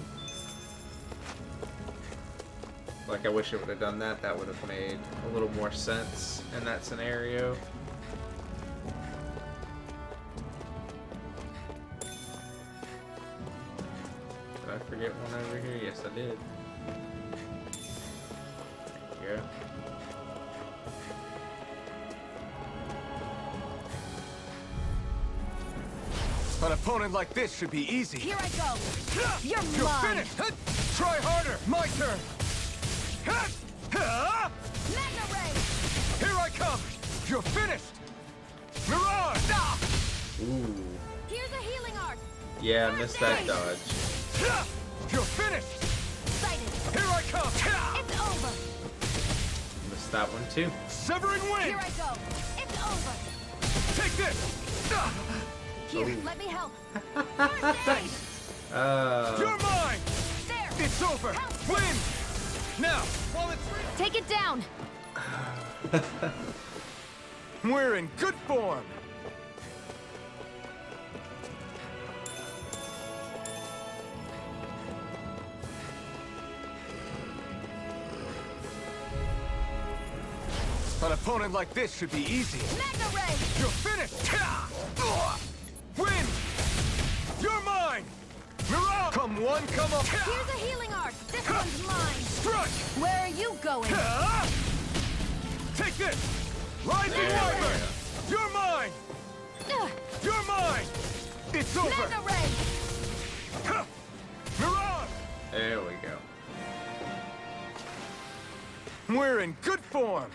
Like, I wish it would have done that. That would have made a little more sense in that scenario. Did I forget one over here? Yes, I did. There you go. An opponent like this should be easy. Here I go. You're You're mine. finished. Try harder. My turn. Magna Ray. Here I come. You're finished. Mirage. Ooh. Here's a healing art. Yeah, I missed that dodge. You're finished. Sighted. Here I come. It's over. Missed that one too. Severing Here wind. I go. It's over. Take this. Here, let me help. First aid. You're mine. There. It's over. Help. Win. Now, while it's Take it down. we're in good form. An opponent like this should be easy. Magna Ray. You're finished! Win! You're mine! Mirage! Come one, come up! Here's a healing art. This one's mine. Strike! Where are you going? Take this! Rising There we Wyvern! go. You're mine! You're mine! It's over! Magna Ray. Mirage! There we go. We're in good form!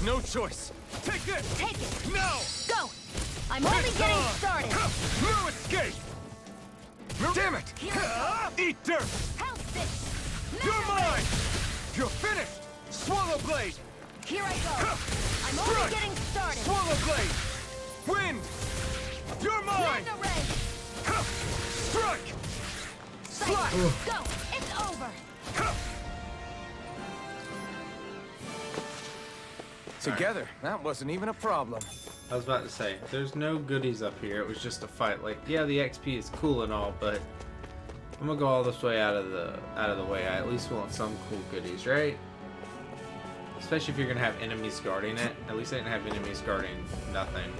No choice! Take this! Take it. Now! Go. I'm only It's getting on. started. No escape! Damn it! Here I Eat dirt! Help this. You're Magna Ray. mine! You're finished! Swallow blade! Here I go. I'm only Strike! getting started. Swallow blade! Wind! You're mine! Magna Ray. Strike! Slash! Go. It's over. Together, that wasn't even a problem. I was about to say, there's no goodies up here. It was just a fight. Like, yeah, the XP is cool and all, but I'm gonna go all this way out of the way. I at least want some cool goodies, right? Especially if you're gonna have enemies guarding it. At least I didn't have enemies guarding nothing.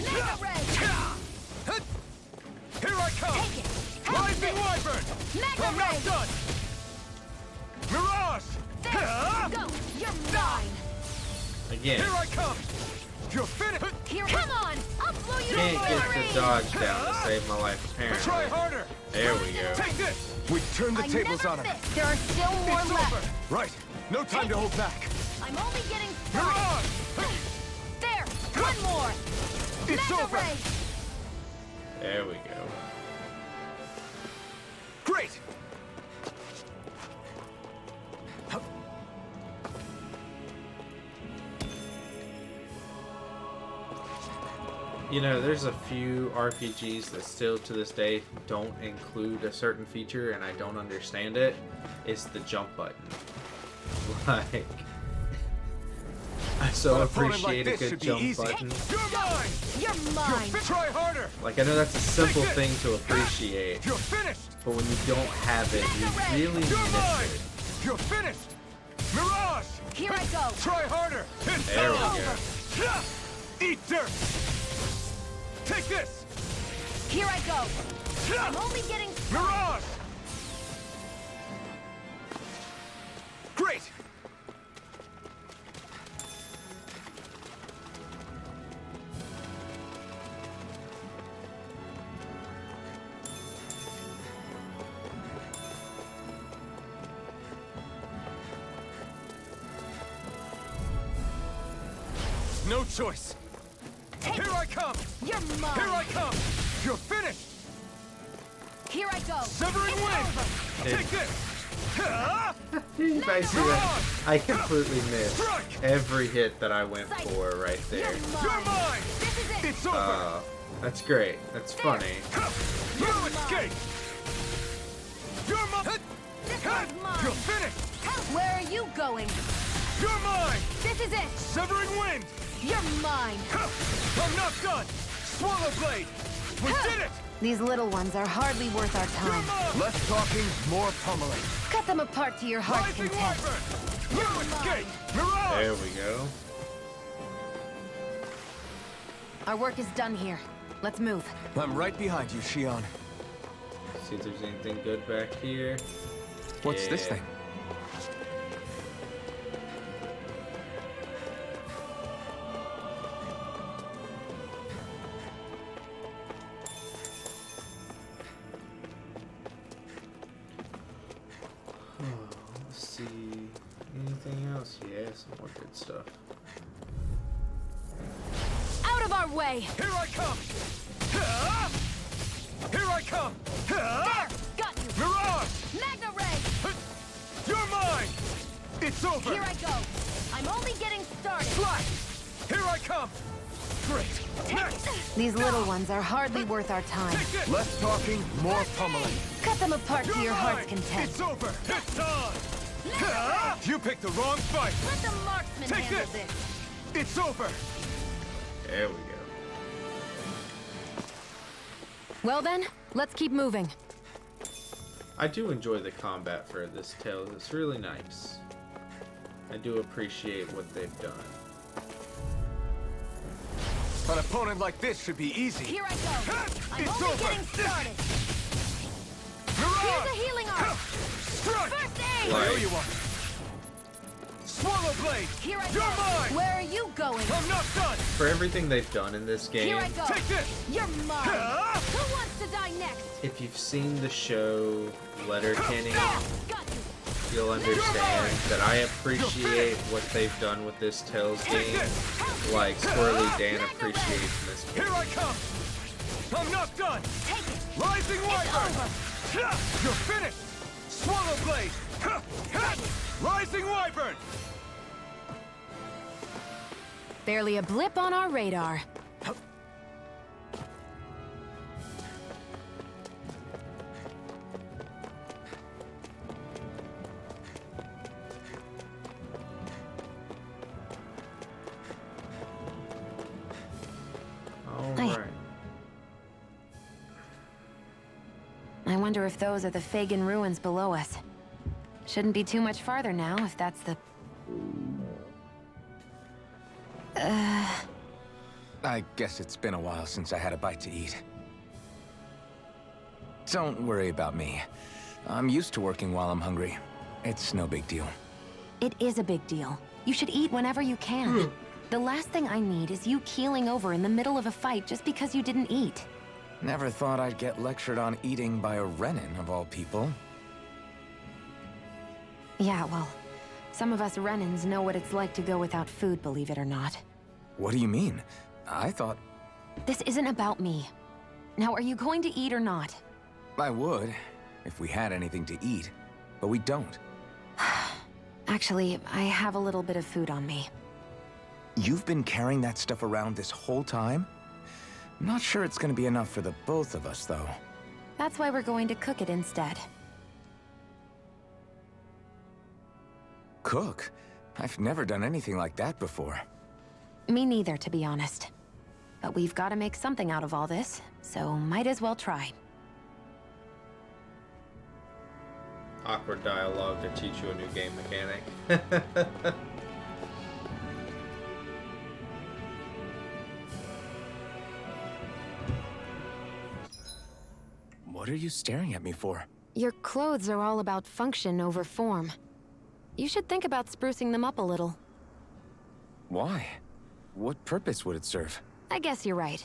Mega Ray! Here I come! Take it! Rising Wyvern! Mega I'm not Ray! done! Mirage! There! Go! You're mine! Again, Here I come! You're finished! Here, come on! I'll blow you to can't get the smithereens! dodge down to save my life, Try apparently. harder! There we go. Take this! We turned the I tables never on him. miss. There are still more It's left. over! Right. No time to hold back. I'm only getting started. Mirage! There! One more! It's Mega over! Ray! There we go. Great! You know, there's a few RPGs that still to this day don't include a certain feature, and I don't understand it. It's the jump button. Like, I so An opponent like appreciate a this good should be jump easy. button. You're mine! You're mine! Try harder! Like, I know that's a simple Take thing this. to appreciate, You're finished! but when you don't have it, you really You're mine! miss it. You're finished! Mirage! Here I go! Try harder! It's There we over! go. Eat dirt! Take this! Here I go! I'm only getting started. Mirage! Great! No choice! Take Here I come! You're mine! Here I come! You're finished! Here I go! Severing It's wind! over. Take this! Ah! You guys see that? I completely missed every hit that I went for right there. You're You're mine! mine! This is it! It's over! That's great. That's funny. You escape! You're mine! This one's mine! You're finished! Where are you going? You're mine! This is it! Severing wind! You're mine! I'm not done! Swallow blade! We did it! These little ones are hardly worth our You're time. mine! Less talking, more pummeling. Cut them apart to your heart's Rising content. Wyvern! You escape! Mirage! There we go. Our work is done here. Let's move. I'm right behind you, Shion. See if there's anything good back here. What's this Yeah. thing? Let's see. Anything else? Yeah, some more good stuff. Out of our way! Here I come! Here I come! There! Got you! Mirage! Magna Ray! You're mine! It's over! Here I go! I'm only getting started! Slash! Here I come! Great! Next! These little ones are hardly worth our time. Take this! Less talking, more pummeling. Cut them apart to You're your mine! heart's content. It's over! It's on! You picked the wrong fight! Let the marksman Take handle this! this! It's over! There we go. Well then, let's keep moving. I do enjoy the combat for this tale. It's really nice. I do appreciate what they've done. An opponent like this should be easy. Here I go! I'm It's only over! getting started! Mirage! Here's a healing arm! Strike! First aid! Like- I owe you one! Swallow blade! Here I You're go! mine! Where are you going? I'm not done! For everything they've done in this game, Here I go! Take this! You're mine! Ah! Who wants to die next? if you've seen the show Letterkenny, Got you! you'll understand that I appreciate what they've done with this Tales game, like Squirrely Dan appreciates in this game. Here I come! I'm not done! Take it! Rising Wyvern! over. You're finished! Swallow blade! Rising Wyvern! Barely a blip on our radar. Alright. I wonder if those are the Fagin ruins below us. Shouldn't be too much farther now, if that's the... I guess it's been a while since I had a bite to eat. Don't worry about me. I'm used to working while I'm hungry. It's no big deal. It is a big deal. You should eat whenever you can. The last thing I need is you keeling over in the middle of a fight just because you didn't eat. Never thought I'd get lectured on eating by a Renin, of all people. Yeah, well, some of us Renins know what it's like to go without food, believe it or not. What do you mean? I thought This isn't about me. Now, are you going to eat or not? I would, if we had anything to eat, but we don't. Actually, I have a little bit of food on me. You've been carrying that stuff around this whole time? I'm not sure it's gonna be enough for the both of us, though. That's why we're going to cook it instead. Cook? I've never done anything like that before. Me neither, to be honest. But we've got to make something out of all this, so might as well try. Awkward dialogue to teach you a new game mechanic. What are you staring at me for? Your clothes are all about function over form. You should think about sprucing them up a little. Why? What purpose would it serve? I guess you're right.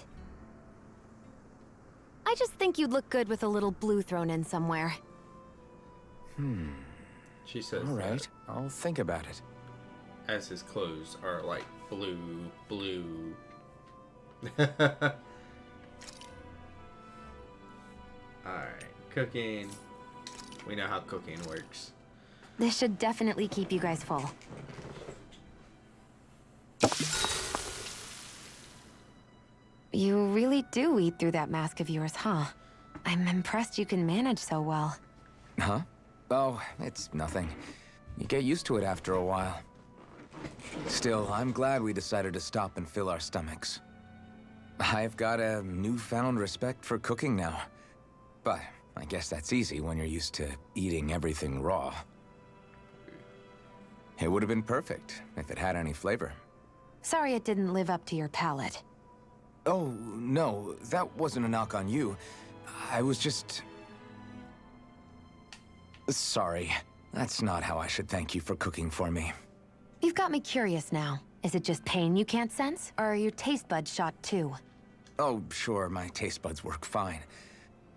I just think you'd look good with a little blue thrown in somewhere. She says All right, that I'll think about it. as his clothes are like blue. Alright, cooking. We know how cooking works. This should definitely keep you guys full. You really do eat through that mask of yours, huh? I'm impressed you can manage so well. Huh? Oh, it's nothing. You get used to it after a while. Still, I'm glad we decided to stop and fill our stomachs. I've got a newfound respect for cooking now. But I guess that's easy when you're used to eating everything raw. It would have been perfect if it had any flavor. Sorry it didn't live up to your palate. Oh, no, that wasn't a knock on you. I was just... Sorry. That's not how I should thank you for cooking for me. You've got me curious now. Is it just pain you can't sense? Or are your taste buds shot too? Oh, sure, my taste buds work fine.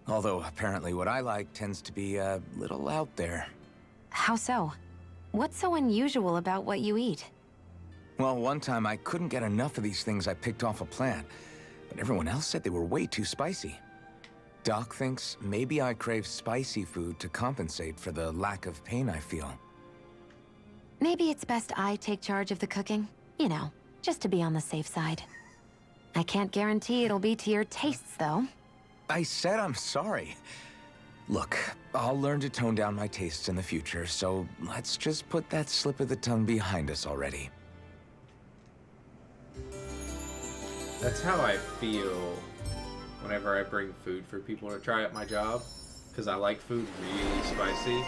Although apparently what I like tends to be a little out there. How so? What's so unusual about what you eat? Well, one time I couldn't get enough of these things I picked off a plant, but everyone else said they were way too spicy. Doc thinks maybe I crave spicy food to compensate for the lack of pain I feel. Maybe it's best I take charge of the cooking. You know, just to be on the safe side. I can't guarantee it'll be to your tastes, though. I said I'm sorry. Look, I'll learn to tone down my tastes in the future, so let's just put that slip of the tongue behind us already. That's how I feel whenever I bring food for people to try at my job, because I like food really spicy.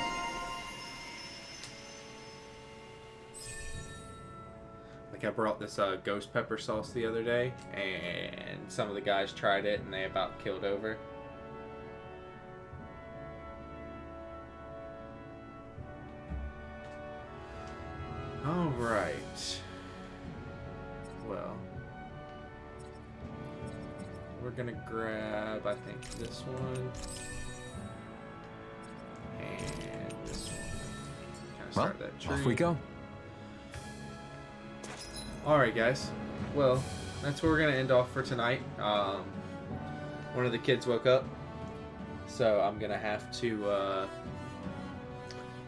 Like I brought this ghost pepper sauce the other day, and some of the guys tried it and they about killed over. All right. Well, we're gonna grab, I think, this one and this one. Kind of Well, start that tree. off we go. Alright guys, well, that's where we're going to end off for tonight. One of the kids woke up, so I'm going to have to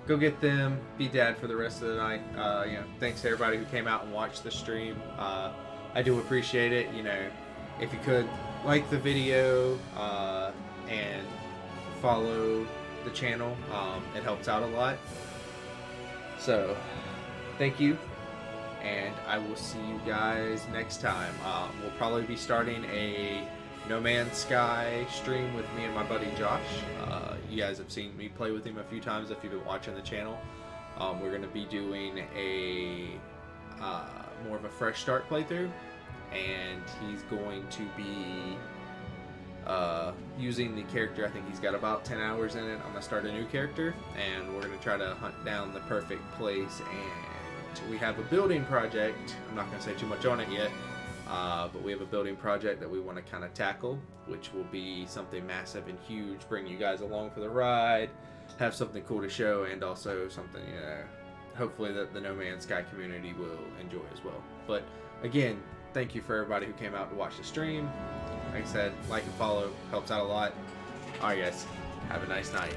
go get them, be dad for the rest of the night. Thanks to everybody who came out and watched the stream. I do appreciate it. You know, if you could like the video and follow the channel, it helps out a lot. So, thank you. And I will see you guys next time. We'll probably be starting a No Man's Sky stream with me and my buddy Josh. You guys have seen me play with him a few times if you've been watching the channel. We're going to be doing a more of a fresh start playthrough. and he's going to be using the character. I think he's got about 10 hours in it. I'm gonna start a new character, and we're gonna try to hunt down the perfect place. And we have a building project. I'm not gonna say too much on it yet, but we have a building project that we want to kind of tackle, which will be something massive and huge. Bring you guys along for the ride, have something cool to show, and also something, you know, hopefully that the No Man's Sky community will enjoy as well. But again, thank you for everybody who came out to watch the stream. Like I said, like and follow helps out a lot. Alright guys, have a nice night.